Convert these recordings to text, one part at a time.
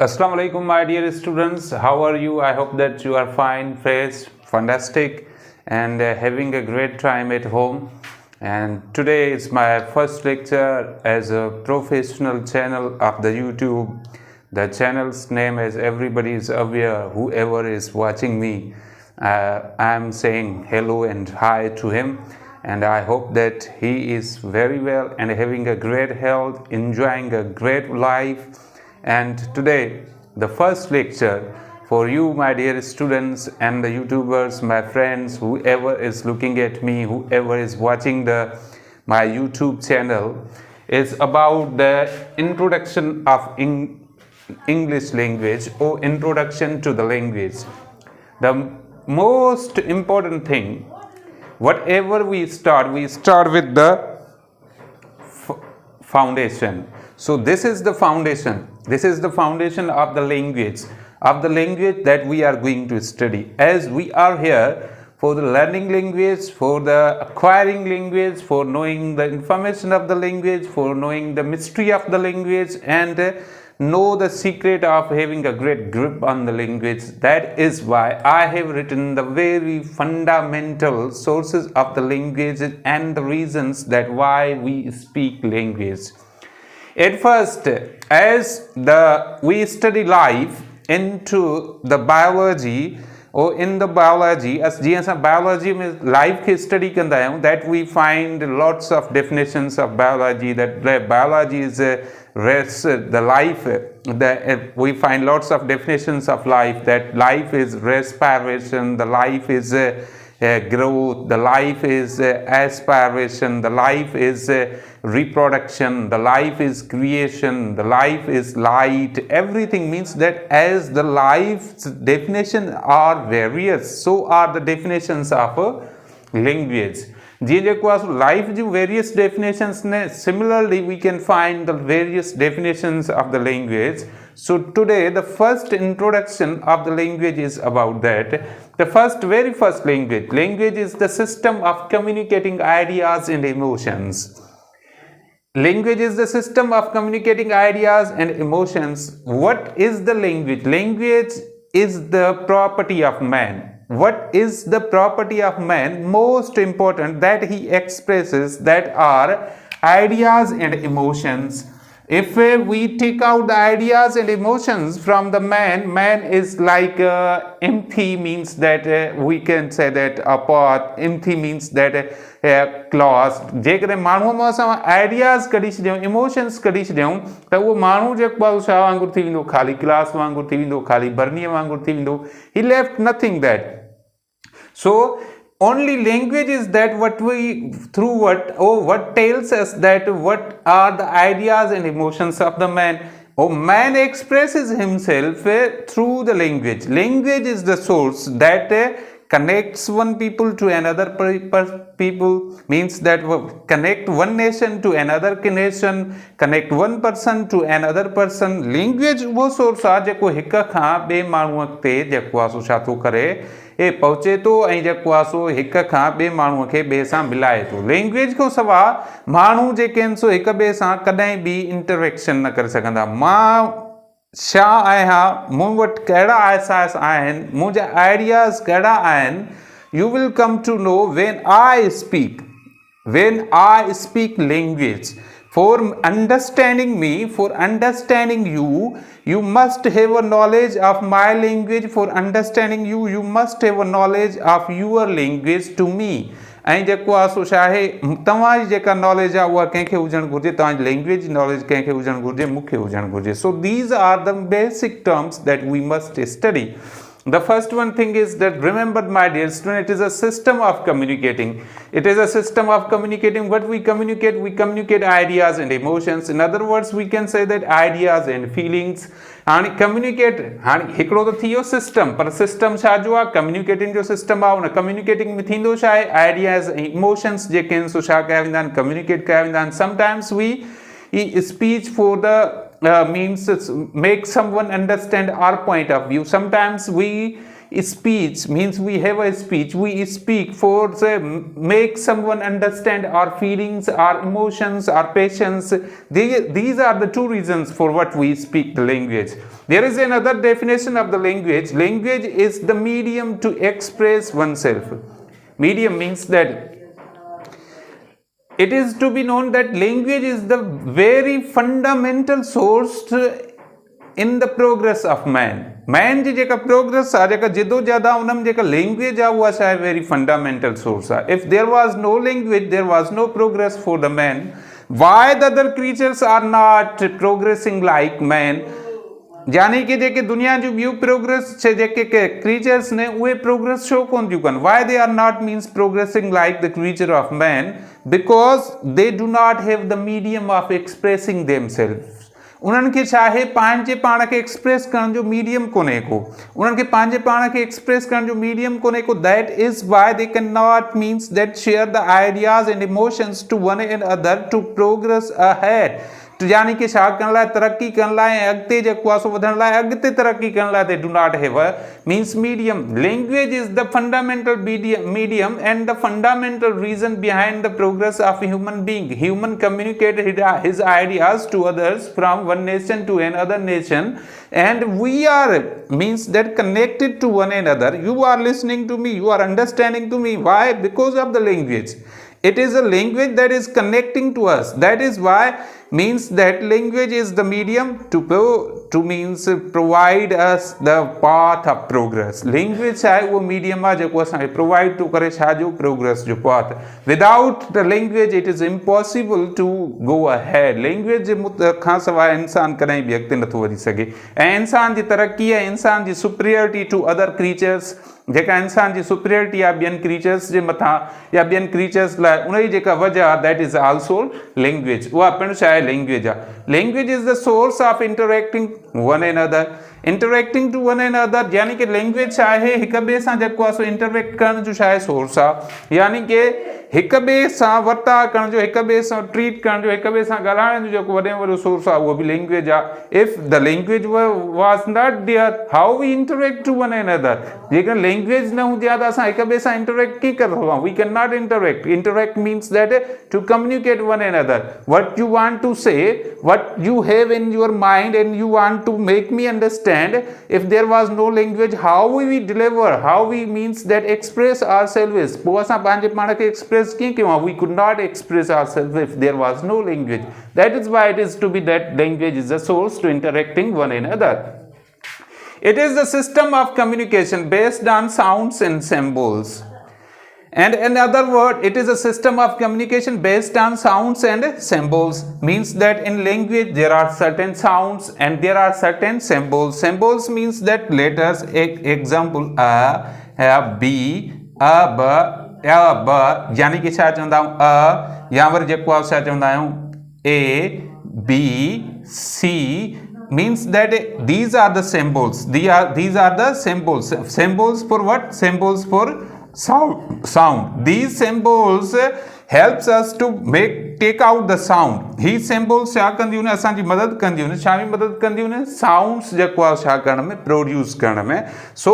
Assalamu alaikum, my dear students. How are you? I hope that you are fine, fresh, fantastic, and having a great time at home. And today is my first lecture as a professional channel of the YouTube. The channel's name, as everybody is aware, whoever is watching me, I am saying hello and hi to him. And I hope that he is very well and having a great health, enjoying a great life. And today, the first lecture for you, my dear students and the YouTubers, my friends, whoever is looking at me, whoever is watching my YouTube channel, is about the introduction of English language or introduction to the language. The most important thing, whatever we start with the foundation. So this is the foundation. This is the foundation of the language that we are going to study. As we are here for the learning language, for the acquiring language, for knowing the information of the language, for knowing the mystery of the language, and know the secret of having a great grip on the language. That is why I have written the very fundamental sources of the language and the reasons that why we speak language. At first, as we study life into the biology or in the biology, as biology means life की study करता है, that we find lots of definitions of biology. That biology is the life. We find lots of definitions of life. That life is respiration. The life is growth. The life is aspiration. The life is reproduction. The life is creation. The life is light. Everything means that as the life's definition are various, so are the definitions of language. Life various definitions, similarly we can find the various definitions of the language. So today the first introduction of the language is about that. The very first language is the system of communicating ideas and emotions. Language is the system of communicating ideas and emotions. What is the language? Language is the property of man. What is the property of man? Most important, that he expresses, that are ideas and emotions. If we take out the ideas and emotions from the man is like empty, means that we can say that a pot. Empty means that closed. जेकॾहिं माण्हूअ मां असां ideas कढी छॾियूं, emotions कढी छॾियूं, त उहो माण्हू जेको आहे छा वांगुरु थी वेंदो, ख़ाली गिलास वांगुरु थी वेंदो, ख़ाली बर्नीअ वांगुरु थी वेंदो. He left nothing that. So only language is that what tells us that what are the ideas and emotions of the man. Man expresses himself through the language. Language is the source that connects one people to another people, means that connect one nation to another nation, connect one person to another person. Language वो source आहे जेको हिक खां ॿिए माण्हूअ ते जेको आहे सो छा थो करे पहुचे थो ऐं जेको आहे सो हिक खां ॿिए माण्हूअ खे ॿिए सां मिलाए थो. लैंग्वेज खां सवाइ माण्हू जेके आहिनि सो हिक ॿिए सां कॾहिं बि इंटरेक्शन न करे सघंदा. मां छा आहियां, मूं वटि कहिड़ा अहसास आहिनि, मुंहिंजा आइडियाज़ कहिड़ा आहिनि, you will come to know when I speak language. For understanding me, for understanding you, you must have a knowledge of my language. For understanding you, you must have a knowledge of your language to me. ऐं जेको आहे सो छा आहे, तव्हांजी जेका knowledge आहे उहा कंहिंखे हुजणु घुरिजे, तव्हांजी लैंग्वेज नॉलेज कंहिंखे हुजणु घुरिजे, मूंखे हुजणु घुरिजे. So these are the basic terms that we must study. The first one thing is that, remember my dear student, it is a system of communicating. It is a system of communicating. What we communicate ideas and emotions. In other words, we can say that ideas and feelings. And communicate, हिकिड़ो त थी वियो system, पर system छा जो आहे, communicating जो system आहे. उन कम्युनिकेटिंग में थींदो छा आहे, आइडियाज़ ऐं इमोशंस जेके आहिनि सो छा कया वेंदा आहिनि, कम्युनिकेट कया वेंदा आहिनि. Sometimes we speech for the means make someone understand our point of view. Sometimes we speech, means we have a speech, we speak for say, make someone understand our feelings, our emotions, our passions. These are the two reasons for what we speak the language. There is another definition of the language. Language is the medium to express oneself. Medium means that it is to be known that language is the very fundamental source in the progress of man. Man जी जेका progress आ जेका जिदोजहद उनम जेका language आ वो आहे very fundamental source uh. If there was no language, there was no progress for the man. Why the other creatures are not progressing like man? यानी कि जेके दुनिया जो ॿियूं प्रोग्रेस छे जेके क्रीचर्स ने उहे प्रोग्रेस छो कोन थियूं कनि? Why they are not means progressing like the creature of man? Because they do not have the medium of expressing themselves. उन्हनि खे छा आहे पंहिंजे पाण खे एक्सप्रेस करण जो मीडियम कोन्हे को. उन्हनि खे पंहिंजे पाण खे एक्सप्रेस करण जो मीडियम कोन्हे को. That is why they cannot means that share the ideas and emotions to one another to progress ahead. तो यानी कि छा करण लाइ तरक्की करण लाइ ऐं अॻिते जेको आहे सो वधण लाइ अॻिते तरक्की करण लाइ they do not have a means medium. Language is the fundamental medium and the fundamental reason behind the progress of a human being. Human communicate his ideas to others from one nation to another nation, and we are means that connected to one another. You are listening to me, you are understanding to me. Why? Because of the language. It is a language that is connecting to us. That is why means that language is the medium to means provide us the path of progress. Language है वो medium है जो असांखे provide to करे छा जो progress जो path. Without the language it is impossible to go ahead. Language जे खां सवाइ इंसान कॾहिं बि अॻिते नथो वधी सघे. ऐं इंसान जी तरक्की ऐं इंसान जी superiority to other creatures, जेका इंसान जी superiority आहे ॿियनि creatures जे मथां या ॿियनि creatures लाइ, उन जी जेका वजह आहे that is also language. उहा पिणु छा आहे language आहे. Language is the source of interacting one another. Interacting to one another यानी कि language छा आहे हिक ॿिए सां जेको आहे सो interact करण जो छा आहे source आहे. यानी कि हिक ॿिए सां वर्ताव करण जो, हिक ॿिए सां ट्रीट करण जो, हिक ॿिए सां ॻाल्हाइण जो जेको वॾे में वॾो सोर्स आहे उहो बि लैंग्वेज आहे. If the language was not there, how we interact to one another. जेकर लैंग्वेज न हूंदी आहे त असां हिक ॿिए सां इंटरेक्ट कीअं करे सघूं? We can not interact. Interact means that to communicate one another. What you want to say, what you have in your mind and you want to make me understand. If there was no language, how we deliver, how we means that express ourselves. पोइ असां पंहिंजे पाण खे express we could not express ourselves if there was no language. That is why it is to be that language is the source to interacting one another. It is the system of communication based on sounds and symbols. And another word, it is a system of communication based on sounds and symbols. Means that in language there are certain sounds and there are certain symbols. Symbols means that letters, example a, b, a, b, ब यानी कि छा चवंदा आहियूं अ, या worry जेको आहे छा चवंदा आहियूं A B C. means that these are the symbols. These are the symbols. Symbols for what? Symbols for sound. These symbols helps us to take out the sound. He symbols छा कंदियूं आहिनि असांजी मदद कंदियूं आहिनि. छा में मदद कंदियूं आहिनि? साउंड्स जेको आहे छा करण में, प्रोड्यूस करण में. So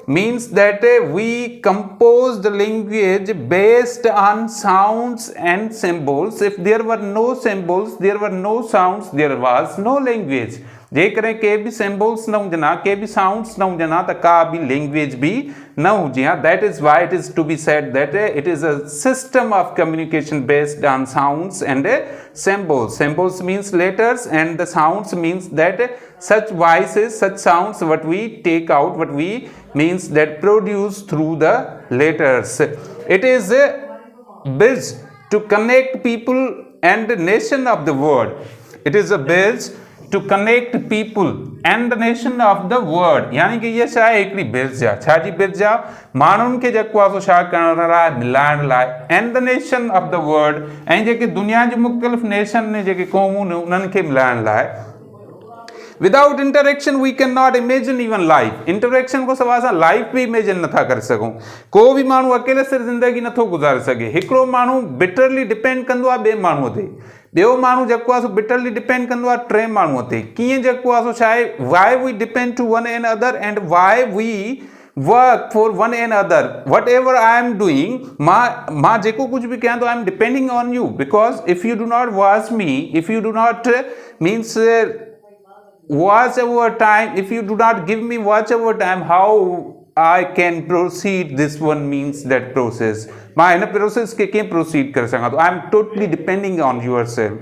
means that we compose the language based on sounds and symbols. If there were no symbols, there were no sounds, there was no language. जेकॾहिं के बि सिम्बल्स न हुजनि हा, के बि साउंड्स न हुजनि हा, त का बि लैंग्वेज बि न हुजे हा. That is why it is to be said that it is a system of communication based on sounds and symbols. Symbols means letters and the sounds means that such voices, such sounds what we take out, what we means that produce through the letters. It is a bridge to connect people and the nation of the world. It is a bridge to connect people and the nation of the world. यानी कि ये छा आहे हिकिड़ी बिर्ज आहे. छा जी बिर्ज आहे? माण्हुनि खे जेको आहे सो छा करण लाइ, मिलाइण लाइ. And the nation of the world, ऐं जेके दुनिया जी मुख़्तलिफ़ नेशन ने जेके क़ौमूं आहिनि उन्हनि खे मिलाइण लाइ. Without interaction we cannot imagine even life. Interaction को सवाइ असां लाइफ भी इमेजिन नथा करे सघूं. को बि माण्हू अकेले सिर ज़िंदगी नथो गुज़ारे सघे. हिकिड़ो माण्हू बिटरली डिपेंड कंदो आहे ॿिए माण्हूअ ते. ॿियो माण्हू जेको आहे सो बिटरली डिपेंड कंदो आहे टे माण्हूअ ते. कीअं जेको आहे सो छा आहे? Why we depend to one and other and why we work for one another. Whatever I am doing, मां जेको कुछ भी कयां तो I am depending on you, because if you do not watch me, if you do not means watch over time, if you do not give me watch over time, how I can proceed this one means that process. मां हिन process खे कीअं proceed करे सघां थो? I am totally depending on yourself,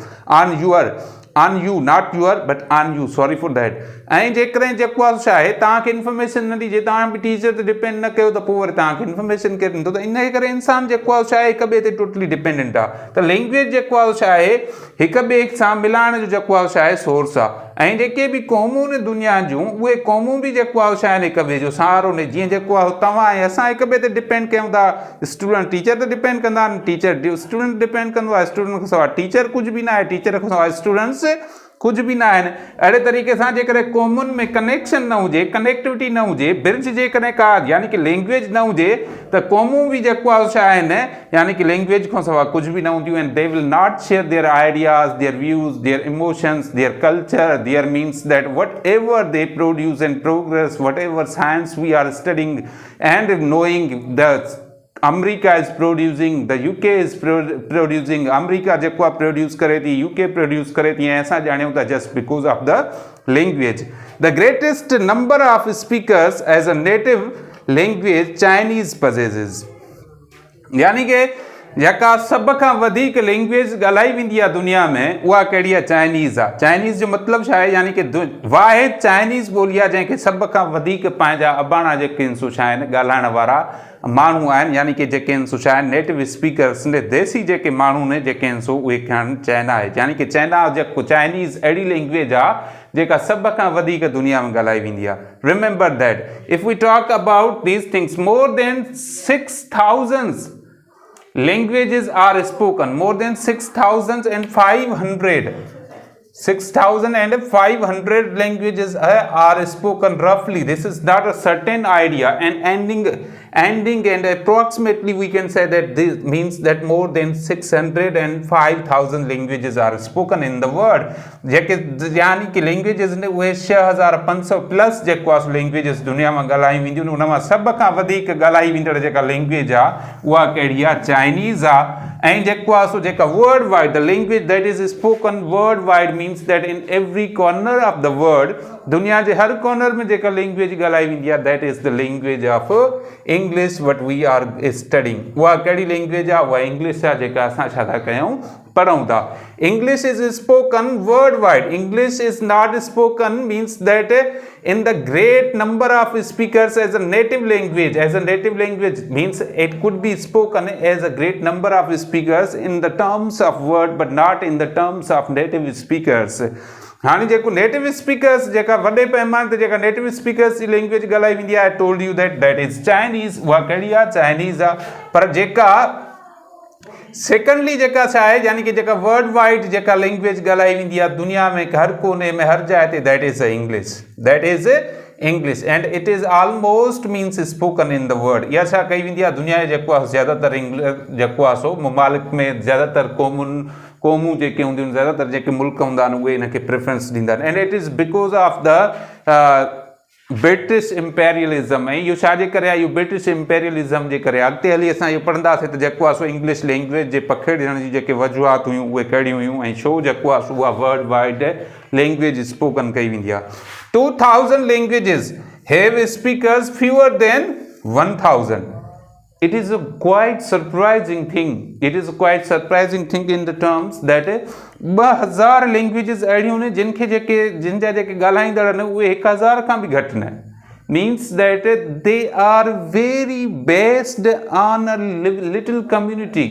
on you, not your but on you, sorry for that. ऐं जेकॾहिं जेको आहे छा आहे तव्हांखे इंफॉर्मेशन न ॾिजे, तव्हां बि टीचर ते डिपेंड न कयो त पोइ वरी तव्हांखे इंफॉर्मेशन केरु ॾींदो? त इन करे इंसान जेको आहे छा आहे हिक ॿिए ते टोटली डिपेंडेंट आहे। त लैंग्वेज जेको आहे छा आहे हिक ॿिए सां मिलाइण जो जेको आहे छा आहे सोर्स आहे। ऐं जेके बि क़ौमूं आहिनि दुनिया जूं, उहे क़ौमूं बि जेको आहे छा आहिनि हिक ॿिए जो सहारो ने, जीअं जेको आहे तव्हां ऐं असां हिक ॿिए ते डिपेंड कयूं था। स्टूडेंट टीचर ते डिपेंड कंदा आहिनि, टीचर स्टूडेंट डिपेंड कंदो आहे, स्टूडेंट खां सवाइ टीचर कुझु बि न आहे, टीचर खां सवाइ स्टूडेंट्स कुझु बि न आहिनि। अहिड़े तरीक़े सां जेकॾहिं क़ौमुनि में कनेक्शन न हुजे, कनेक्टिविटी न हुजे, ब्रिज जेकॾहिं का यानी कि लैंग्वेज न हुजे त क़ौमूं बि जेको आहे छा आहिनि यानी कि लैंग्वेज खां सवाइ कुझु बि न हूंदियूं आहिनि। They will not share their ideas, their views, their emotions, their culture, there means that whatever they produce and progress, whatever science we are studying and knowing the America is producing, the UK is producing, America जेको आहे produce करे थी, UK produce करे थी, ऐं असां ॼाणियूं था just because of the language. The greatest number of speakers as a native language Chinese possesses, यानी कि जेका सभ खां वधीक लैंग्वेज ॻाल्हाई वेंदी आहे दुनिया में, उहा कहिड़ी आहे? चाइनीज़ आहे। चाइनीज़ जो मतिलबु छा आहे? यानी कि वाहिद चाइनीज़ ॿोली आहे जंहिंखे सभ खां वधीक पंहिंजा अबाणा जेके आहिनि सो छा आहिनि ॻाल्हाइण वारा माण्हू आहिनि, यानी कि जेके आहिनि सो छा आहिनि नेटिव स्पीकर्स, देसी जेके माण्हू आहिनि जेके आहिनि सो उहे आहिनि चाइना आहे। यानी कि चाइना जेको चाइनीज़ अहिड़ी लैंग्वेज आहे जेका सभ खां वधीक दुनिया में ॻाल्हाई वेंदी आहे। Remember that if we talk about these things, more than 6,000 languages are spoken, more than 6,500 languages are spoken roughly. This is not a certain idea, and ending and approximately we can say that this means that more than 605,000 languages are spoken in the world. जेके यानी कि languages ने उहे 6,500 plus जेको आहे languages दुनिया में ॻाल्हाई वेंदियूं आहिनि। उन मां सभ खां वधीक ॻाल्हाई वेंदड़ जेका लैंग्वेज आहे उहा कहिड़ी आहे? चाइनीज़ आहे। ऐं जेको आहे सो जेका world wide the language that is spoken world wide means that in every corner of the world, दुनिया जे हर कॉर्नर में जेका लैंग्वेज ॻाल्हाई वेंदी आहे that is the language of English what we are studying. उहा कहिड़ी लैंग्वेज आहे? उहा इंग्लिश आहे जेका असां छा था कयूं? पढ़ूं था। English is spoken worldwide. English is not spoken means that in the great number of speakers as a native language. As a native language means it could be spoken as a great number of speakers in the terms of word, but not in the terms of native speakers. हाणे जेको native speakers जेका वॾे पैमाने ते जेका native speakers जी language ॻाल्हाई वेंदी आहे, I told you that is Chinese. उहा कहिड़ी आहे? चाइनीज़ आहे। पर जेका सेकेंडली जेका छा आहे यानी कि जेका वर्ल्ड वाइड जेका लैंग्वेज ॻाल्हाई वेंदी आहे दुनिया में हर कोने में हर जाइ ते, that is English. That is English and it is almost means spoken in the world. इहा छा कई वेंदी आहे? दुनिया जो जेको आहे ज़्यादातर जेको आहे सो ममालिक में ज़्यादातर क़ौमूं जेके हूंदियूं आहिनि, ज़्यादातर जेके मुल्क हूंदा आहिनि उहे हिनखे प्रेफरेंस ॾींदा आहिनि। And it is because of the British imperialism. ऐं इहो छाजे करे आहे? इहो ब्रिटिश इम्पेरियलिज़म जे करे। अॻिते हली असां इहो पढ़ंदासीं त जेको आहे सो इंग्लिश लैंग्वेज जे पखेड़ण जी जेके वजूहात हुयूं उहे कहिड़ियूं हुयूं, ऐं छो जेको आहे सो उहा वर्ल्ड वाइड लैंग्वेज स्पोकन कई वेंदी आहे। 2,000 languages have speakers fewer than 1,000. It is a quite surprising thing. It is a quite surprising thing in the terms that 2,000 languages अहिड़ियूं आहिनि जिन जा जेके ॻाल्हाईंदड़ आहिनि उहे 1,000 खां बि घटि न। Means that they are very based on a little community.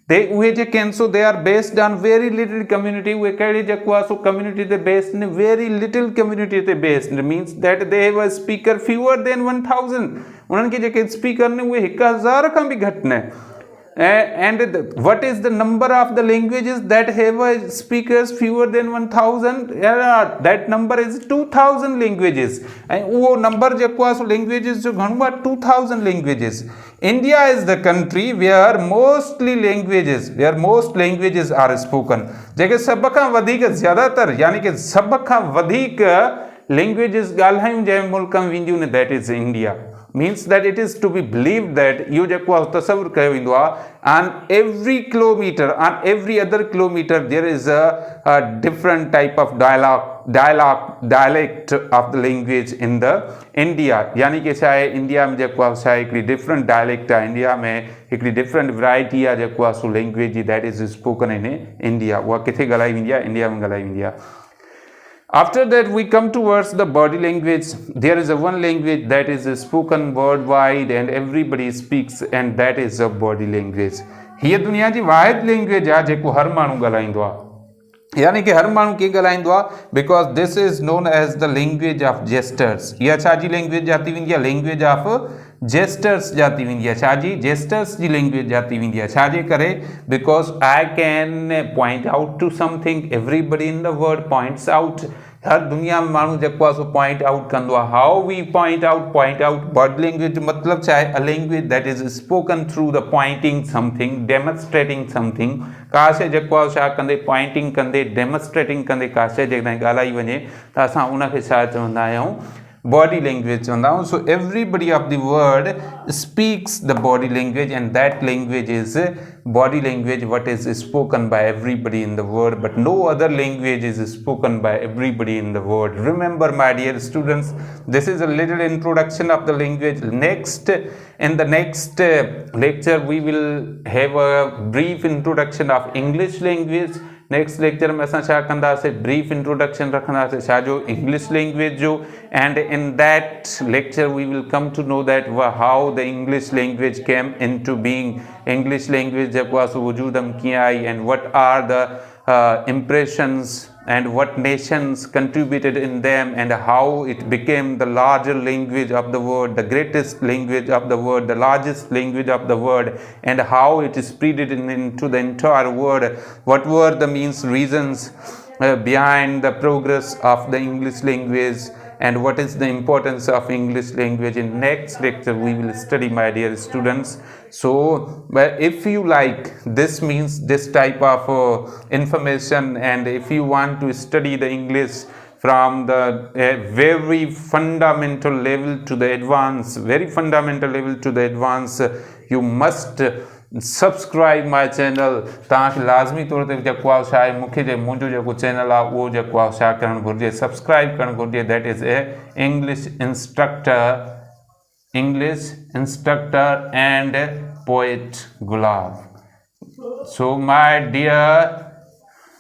उहे जेके आहिनि so they are based on very little community. उहे कहिड़ी जेको आहे सो कम्युनिटी ते बेस्ड न, वेरी लिटिल कम्युनिटी ते based. Means that they have a speaker fewer than 1,000। उन्हनि खे जेके स्पीकर आहिनि उहे 1,000 खां बि घटि न। And what is the number of the languages that have speakers fewer than 1,000? That number is 2,000 languages. And वो number जेको आहे सो languages जो घणो आहे 2,000 languages. India is the country where most languages are spoken. जेके सभ खां वधीक ज़्यादातर यानी कि सभ खां वधीक languages ॻाल्हायूं जंहिं मुल्क में वेंदियूं आहिनि, that is India. means that it is to be believed that इहो जेको आहे तसवुरु कयो वेंदो आहे on every kilometer, on every other kilometer there is a different type of dialect of the language in the India. यानी कि छा आहे इंडिया में जेको आहे छा आहे हिकिड़ी डिफरेंट डायलेक्ट आहे इंडिया में हिकिड़ी डिफरेंट वैरायटी आहे जेको आहे सो लैंग्वेज जी that is spoken in India उहा किथे ॻाल्हाई वेंदी आहे इंडिया में ॻाल्हाई वेंदी आहे. After that we come towards the body language. There is a one language that is spoken worldwide and everybody speaks and that is a body language. हीअ दुनिया जी वाहिद लैंग्वेज आहे जेको हर माण्हू ॻाल्हाईंदो आहे यानी कि हर माण्हू कीअं ॻाल्हाईंदो आहे because this is known as the language of gestures. इहा छा जी लैंग्वेज जाती वेंदी आहे लैंग्वेज ऑफ जेस्टर्स जाती वेंदी आहे छा जी जेस्टर्स जी लैंग्वेज जाती वेंदी आहे छाजे करे because I can point out to something everybody in the world points out हर दुनिया में माण्हू जेको आहे सो पॉइंट आउट कंदो आहे how we point out body language जो मतिलबु छा आहे a language that is spoken through the pointing something demonstrating something का शइ जेको आहे छा कंदे पॉइंटिंग कंदे डेमोन्स्ट्रेटिंग कंदे का शइ जेकॾहिं ॻाल्हाई वञे त असां उनखे छा चवंदा आहियूं body language चवंदा आहियूं. So everybody of the world speaks the body language and that language is body language what is spoken by everybody in the world but no other language is spoken by everybody in the world. Remember my dear students, this is a little introduction of the language. In the next lecture we will have a brief introduction of English language. Next lecture में असां छा कंदासीं brief introduction रखंदासीं छा जो English language जो and in that lecture we will come to know that how the English language came in to being English language जेको आहे सो वजूद में कीअं आई and what are the impressions and what nations contributed in them and how it became the larger language of the world, the greatest language of the world, the largest language of the world and how it is spread into the entire world. What were the reasons behind the progress of the English language and what is the importance of English language. In next lecture we will study my dear students. So if you like this type of information and if you want to study the English from the very fundamental level to the advanced, you must subscribe my channel. तव्हांखे लाज़मी तौर ते जेको आहे छा आहे मूंखे मुंहिंजो जेको चैनल आहे उहो जेको आहे छा करणु घुरिजे सब्सक्राइब करणु घुरिजे that is a English instructor and poet Gulab. So my dear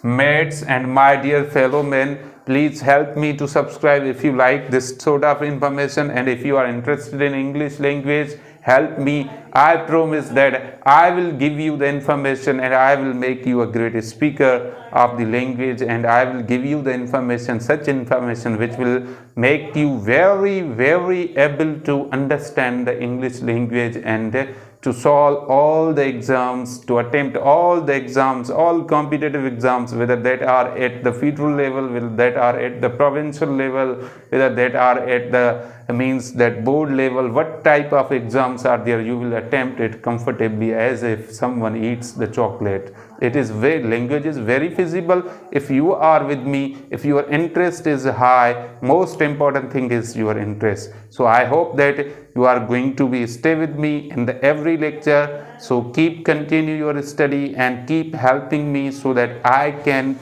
mates and my dear fellow men, please help me to subscribe if you like this sort of information and if you are interested in English language, help me. I promise that I will give you the information and I will make you a great speaker of the language and I will give you the information, such information which will make you very, very able to understand the English language and to solve all the exams, to attempt all the exams, all competitive exams, whether that are at the federal level, whether that are at the provincial level, whether that are at the board level, what type of exams are there, you will attempt it comfortably as if someone eats the chocolate. Language is very feasible if you are with me, if your interest is high. Most important thing is your interest. So I hope that you are going to stay with me in every lecture. So continue your study and keep helping me so that I can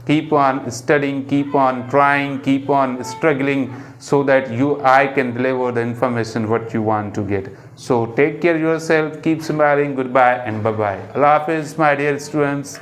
keep on studying, keep on trying, keep on struggling so that I can deliver the information what you want to get. So take care of yourself, keep smiling, goodbye and bye-bye. Allah Hafiz, my dear students.